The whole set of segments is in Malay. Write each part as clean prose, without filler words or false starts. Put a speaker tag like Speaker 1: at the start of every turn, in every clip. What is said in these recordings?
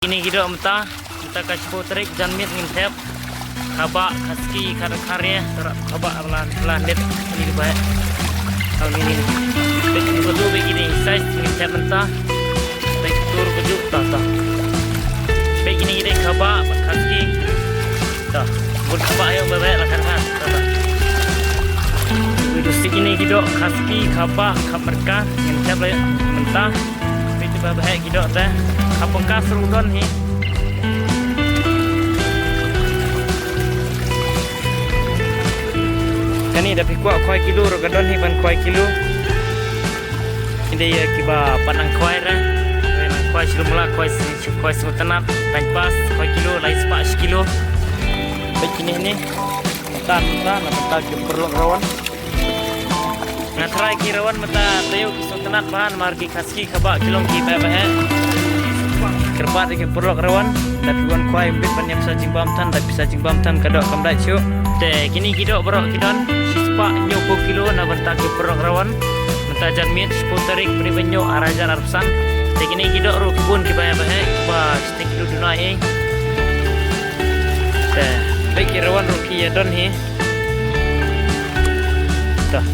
Speaker 1: Ini gitu mentah kasih potrik dan mit ngintep kabak kaski karya terak kabak pelan net ini baik tahun ini betul begini size ngintep mentah baik tur kejuk tah baik ini kita kabak kaski tah buat kabak yang baik lakan hat tah itu segini gitu kaski kabak kamerka ngintep mentah itu baik gitu teh kapong kasrudon hi kani dapat kuat kuai kilo rogadon hi ban kuai kilo ini ya kiba panang kuai ra panang kuai silumla kuai semutanap tanpas kuai kilo lai sepak sekilo baik ini mentah perlu rawan ngatrai kirawan mata tayo kesultanat bahan margi kaski kabak kilong kita bahe kerbat ke perlu rawan tapi wan kuai mbit pan bisa jimbam tan tapi bisa jimbam tan kadok kamdai ciu te kini kidok berok kidon sispa nyoko kilo na bentak ke perlu rawan mentajan mit sputerik beri benyo arajan arpsan te kini kidok ro kebun ke bahe ba stik kilo dunai te baik kirawan ro ki don hi dah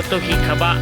Speaker 1: betul ki kabak